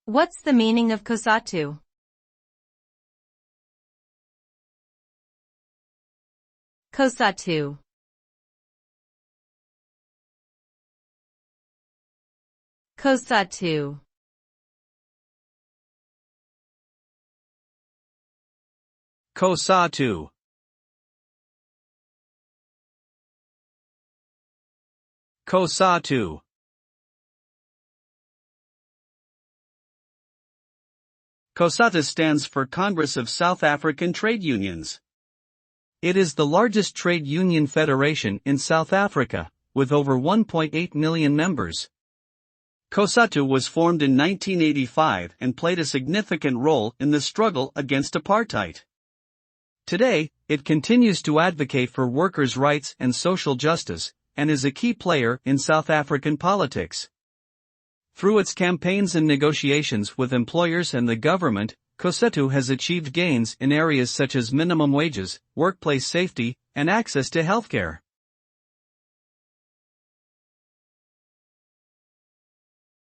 What's the meaning of COSATU? COSATU. COSATU. COSATU. COSATU. COSATU stands for Congress of South African Trade Unions. It is the largest trade union federation in South Africa, with over 1.8 million members. COSATU was formed in 1985 and played a significant role in the struggle against apartheid. Today, it continues to advocate for workers' rights and social justice, and is a key player in South African politics. Through its campaigns and negotiations with employers and the government, COSATU has achieved gains in areas such as minimum wages, workplace safety, and access to healthcare.